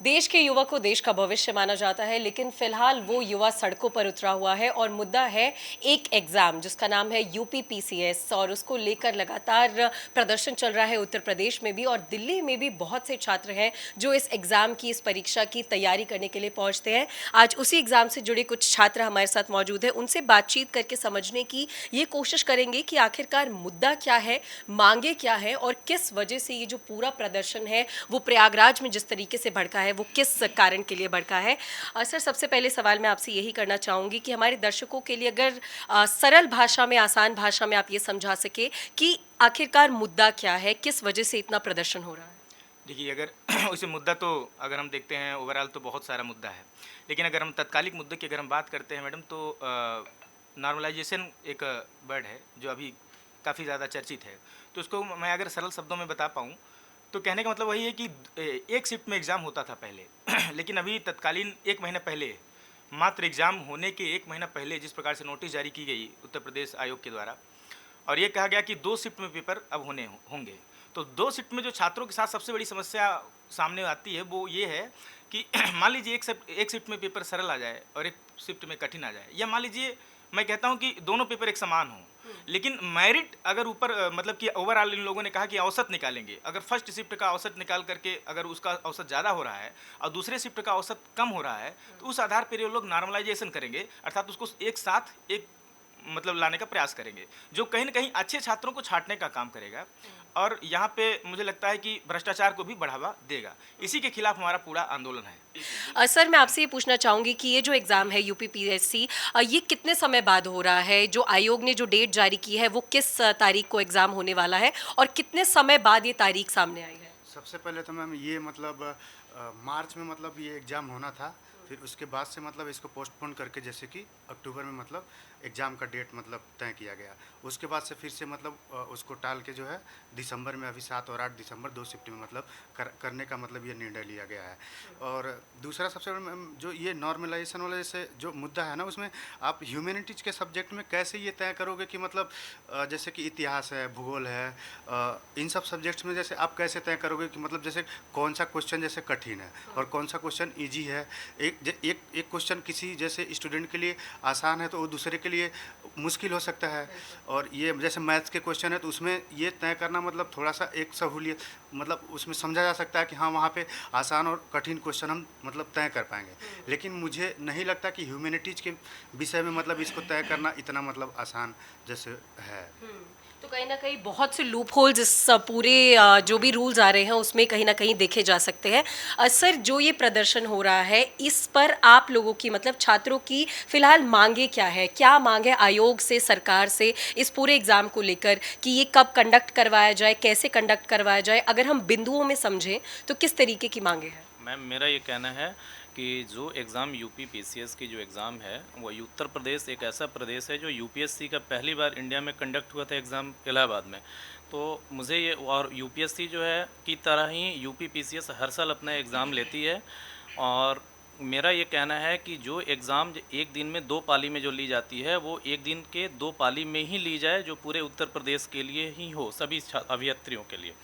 देश के युवा को देश का भविष्य माना जाता है, लेकिन फिलहाल वो युवा सड़कों पर उतरा हुआ है और मुद्दा है एक एग्जाम जिसका नाम है यूपीपीसीएस और उसको लेकर लगातार प्रदर्शन चल रहा है उत्तर प्रदेश में भी और दिल्ली में भी। बहुत से छात्र हैं जो इस एग्जाम की, इस परीक्षा की तैयारी करने के लिए पहुंचते हैं। आज उसी एग्जाम से जुड़े कुछ छात्र हमारे साथ मौजूद हैं, उनसे बातचीत करके समझने की ये कोशिश करेंगे कि आखिरकार मुद्दा क्या है, मांगे क्या है और किस वजह से ये जो पूरा प्रदर्शन है वो प्रयागराज में जिस तरीके से भड़का है वो किस कारण के लिए भड़का है। सर, सबसे पहले सवाल मैं आपसे यही करना चाहूँगी कि हमारे दर्शकों के लिए अगर सरल भाषा में, आसान भाषा में आप ये समझा सके कि आखिरकार मुद्दा क्या है, किस वजह से इतना प्रदर्शन हो रहा है। देखिए, अगर उसे मुद्दा तो अगर हम देखते हैं ओवरऑल तो बहुत सारा मुद्दा है, लेकिन अगर हम तत्कालिक मुद्दे की अगर हम बात करते हैं मैडम, तो नॉर्मलाइजेशन एक वर्ड है जो अभी काफ़ी ज़्यादा चर्चित है। तो उसको मैं अगर सरल शब्दों में बता पाऊँ तो कहने का मतलब वही है कि एक शिफ्ट में एग्ज़ाम होता था पहले लेकिन अभी तत्कालीन 1 महीना पहले, मात्र एग्ज़ाम होने के 1 महीना पहले जिस प्रकार से नोटिस जारी की गई उत्तर प्रदेश आयोग के द्वारा और ये कहा गया कि 2 शिफ्ट में पेपर अब होंगे। तो 2 शिफ्ट में जो छात्रों के साथ सबसे बड़ी समस्या सामने आती है वो ये है कि मान लीजिए एक शिफ्ट में पेपर सरल आ जाए और एक शिफ्ट में कठिन आ जाए, या मान लीजिए मैं कहता हूँ कि दोनों पेपर एक समान हों, लेकिन मेरिट अगर ऊपर मतलब कि ओवरऑल इन लोगों ने कहा कि औसत निकालेंगे। अगर फर्स्ट शिफ्ट का औसत निकाल करके अगर उसका औसत ज़्यादा हो रहा है और दूसरे शिफ्ट का औसत कम हो रहा है तो उस आधार पर ये लोग नॉर्मलाइजेशन करेंगे, अर्थात उसको एक साथ एक मतलब लाने का प्रयास करेंगे, जो कहीं ना कहीं अच्छे छात्रों को छांटने का काम करेगा और यहाँ पे मुझे लगता है कि भ्रष्टाचार को भी बढ़ावा देगा। इसी के खिलाफ हमारा पूरा आंदोलन है। सर, मैं आपसे ये पूछना चाहूँगी कि ये जो एग्ज़ाम है यूपीपीएससी, ये कितने समय बाद हो रहा है? जो आयोग ने जो डेट जारी की है वो किस तारीख को एग्ज़ाम होने वाला है और कितने समय बाद ये तारीख सामने आई है? सबसे पहले तो मैम ये मतलब मार्च में मतलब ये एग्ज़ाम होना था, फिर उसके बाद से मतलब इसको पोस्टपोन करके जैसे कि अक्टूबर में मतलब एग्ज़ाम का डेट मतलब तय किया गया। उसके बाद से फिर से मतलब उसको टाल के जो है दिसंबर में अभी 7 और 8 दिसंबर 2 शिफ्ट में मतलब करने का मतलब ये निर्णय लिया गया है। और दूसरा सबसे बड़ा मैम जो ये नॉर्मलाइजेशन वाला जैसे जो मुद्दा है ना, उसमें आप ह्यूमैनिटीज़ के सब्जेक्ट में कैसे ये तय करोगे कि मतलब जैसे कि इतिहास है, भूगोल है, इन सब सब्जेक्ट्स में जैसे आप कैसे तय करोगे कि मतलब जैसे कौन सा क्वेश्चन जैसे कठिन है और कौन सा क्वेश्चन ईजी है। एक क्वेश्चन किसी जैसे स्टूडेंट के लिए आसान है तो वो दूसरे के लिए मुश्किल हो सकता है। और ये जैसे मैथ्स के क्वेश्चन है तो उसमें ये तय करना मतलब थोड़ा सा एक सहूलियत मतलब उसमें समझा जा सकता है कि हाँ वहाँ पे आसान और कठिन क्वेश्चन हम मतलब तय कर पाएंगे। लेकिन मुझे नहीं लगता कि ह्यूमैनिटीज़ के विषय में मतलब इसको तय करना इतना मतलब आसान जैसे है। तो कहीं ना कहीं बहुत से लूप होल्स इस पूरे जो भी रूल्स आ रहे हैं उसमें कहीं ना कहीं देखे जा सकते हैं। सर, जो ये प्रदर्शन हो रहा है इस पर आप लोगों की, मतलब छात्रों की फिलहाल मांगे क्या है? क्या मांग है आयोग से, सरकार से इस पूरे एग्जाम को लेकर कि ये कब कंडक्ट करवाया जाए, कैसे कंडक्ट करवाया जाए? अगर हम बिंदुओं में समझें तो किस तरीके की मांगे हैं? मैम, मेरा ये कहना है कि जो एग्ज़ाम यूपीपीसीएस की जो एग्ज़ाम है वो उत्तर प्रदेश एक ऐसा प्रदेश है जो यूपीएससी का पहली बार इंडिया में कंडक्ट हुआ था एग्ज़ाम इलाहाबाद में। तो मुझे ये, और यूपीएससी जो है की तरह ही यूपीपीसीएस हर साल अपना एग्ज़ाम लेती है और मेरा ये कहना है कि जो एग्ज़ाम एक दिन में 2 पाली में जो ली जाती है वो एक दिन के 2 पाली में ही ली जाए, जो पूरे उत्तर प्रदेश के लिए ही हो, सभी अभ्यर्थियों के लिए।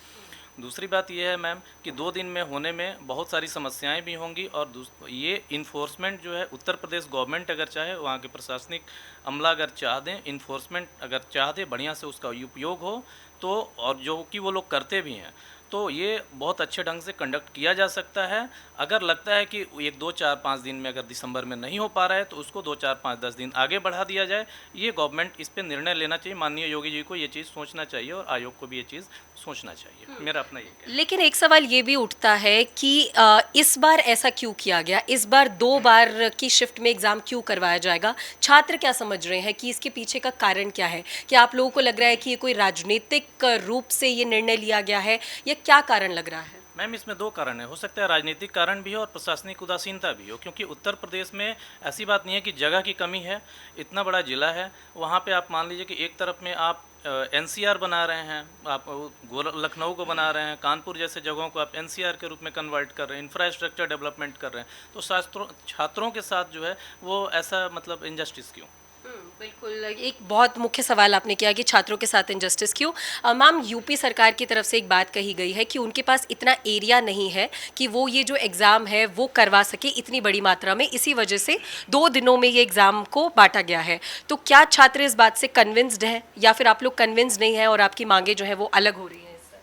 दूसरी बात यह है मैम कि 2 दिन में होने में बहुत सारी समस्याएं भी होंगी और ये इन्फोर्समेंट जो है उत्तर प्रदेश गवर्नमेंट अगर चाहे, वहाँ के प्रशासनिक अमला अगर चाह दें, इन्फोर्समेंट अगर चाह दे बढ़िया से उसका उपयोग हो तो, और जो कि वो लोग करते भी हैं, तो ये बहुत अच्छे ढंग से कंडक्ट किया जा सकता है। अगर लगता है कि 1, 2, 4, 5 दिन में अगर दिसंबर में नहीं हो पा रहा है तो उसको 2, 4, 5, 10 दिन आगे बढ़ा दिया जाए। ये गवर्नमेंट इस पे निर्णय लेना चाहिए, माननीय योगी जी को ये चीज़ सोचना चाहिए और आयोग को भी ये चीज़ सोचना चाहिए। मेरा अपना ये कहना है। लेकिन एक सवाल ये भी उठता है कि इस बार ऐसा क्यों किया गया? इस बार 2 बार की शिफ्ट में एग्जाम क्यों करवाया जाएगा? छात्र क्या समझ रहे हैं कि इसके पीछे का कारण क्या है? क्या आप लोगों को लग रहा है कि ये कोई राजनीतिक रूप से ये निर्णय लिया गया है या क्या कारण लग रहा है? मैम, इसमें 2 कारण है, हो सकता है राजनीतिक कारण भी हो और प्रशासनिक उदासीनता भी हो, क्योंकि उत्तर प्रदेश में ऐसी बात नहीं है कि जगह की कमी है। इतना बड़ा ज़िला है, वहाँ पे आप मान लीजिए कि एक तरफ में आप एनसीआर बना रहे हैं, आप लखनऊ को बना रहे हैं, कानपुर जैसे जगहों को आप एनसीआर के रूप में कन्वर्ट कर रहे हैं, इंफ्रास्ट्रक्चर डेवलपमेंट कर रहे हैं, तो छात्रों के साथ जो है वो ऐसा मतलब इनजस्टिस क्यों? बिल्कुल, एक बहुत मुख्य सवाल आपने किया कि छात्रों के साथ इनजस्टिस क्यों। मैम, यूपी सरकार की तरफ से एक बात कही गई है कि उनके पास इतना एरिया नहीं है कि वो ये जो एग्ज़ाम है वो करवा सके इतनी बड़ी मात्रा में, इसी वजह से 2 दिनों में ये एग्ज़ाम को बांटा गया है। तो क्या छात्र इस बात से कन्विंस्ड हैं या फिर आप लोग कन्विंस्ड नहीं हैं और आपकी मांगे जो है वो अलग हो रही हैं इससे?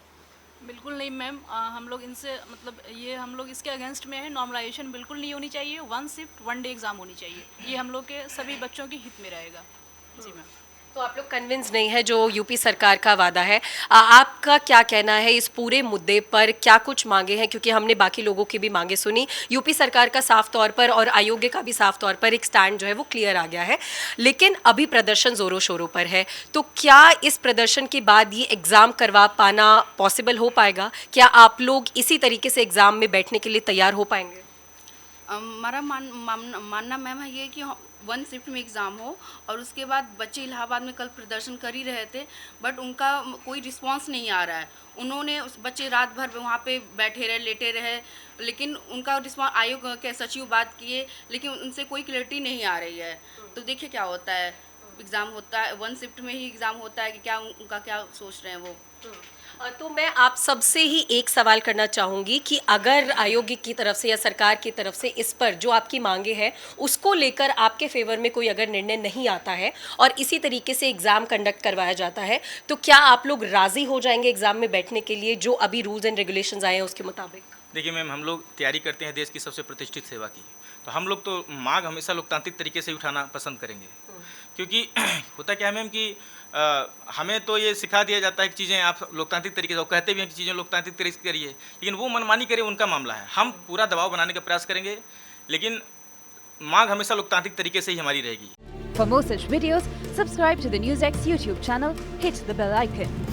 बिल्कुल नहीं मैम, हम लोग इनसे मतलब ये हम लोग इसके अगेंस्ट में है। नॉर्मलाइजेशन बिल्कुल नहीं होनी चाहिए, 1 शिफ्ट 1 डे एग्ज़ाम होनी चाहिए। ये हम लोग के सभी बच्चों के हित में रहेगा। जी मैम। तो आप लोग कन्विंस नहीं है जो यूपी सरकार का वादा है। आपका क्या कहना है इस पूरे मुद्दे पर, क्या कुछ मांगे हैं? क्योंकि हमने बाकी लोगों की भी मांगे सुनी, यूपी सरकार का साफ तौर पर और आयोग का भी साफ तौर पर एक स्टैंड जो है वो क्लियर आ गया है, लेकिन अभी प्रदर्शन जोरों शोरों पर है। तो क्या इस प्रदर्शन के बाद ये एग्ज़ाम करवा पाना पॉसिबल हो पाएगा? क्या आप लोग इसी तरीके से एग्ज़ाम में बैठने के लिए तैयार हो पाएंगे? हमारा मानना मैम है ये कि 1 शिफ्ट में एग्ज़ाम हो, और उसके बाद बच्चे इलाहाबाद में कल प्रदर्शन कर ही रहे थे, बट उनका कोई रिस्पांस नहीं आ रहा है। उन्होंने उस बच्चे रात भर वहाँ पे बैठे रहे, लेटे रहे, लेकिन उनका रिस्पांस, आयोग के सचिव बात किए लेकिन उनसे कोई क्लैरिटी नहीं आ रही है। तो देखिए क्या होता है, एग्ज़ाम होता है 1 शिफ्ट में ही एग्ज़ाम होता है कि क्या उनका क्या सोच रहे हैं वो। तो मैं आप सबसे ही एक सवाल करना चाहूँगी कि अगर आयोग की तरफ से या सरकार की तरफ से इस पर जो आपकी मांगे हैं उसको लेकर आपके फेवर में कोई अगर निर्णय नहीं आता है और इसी तरीके से एग्ज़ाम कंडक्ट करवाया जाता है, तो क्या आप लोग राज़ी हो जाएंगे एग्ज़ाम में बैठने के लिए जो अभी रूल्स एंड रेगुलेशंस आए हैं उसके मुताबिक? देखिए मैम, हम लोग तैयारी करते हैं देश की सबसे प्रतिष्ठित सेवा की, तो हम लोग तो मांग हमेशा लोकतांत्रिक तरीके से उठाना पसंद करेंगे। क्योंकि होता क्या है मैम कि हमें तो ये सिखा दिया जाता है कि चीज़ें आप लोकतांत्रिक तरीके से, वो कहते भी हैं कि चीज़ें लोकतांत्रिक तरीके से करिए, लेकिन वो मनमानी करे उनका मामला है। हम पूरा दबाव बनाने का प्रयास करेंगे, लेकिन मांग हमेशा लोकतांत्रिक तरीके से ही हमारी रहेगी। For more such videos, subscribe to the NewsX YouTube channel, hit the bell icon.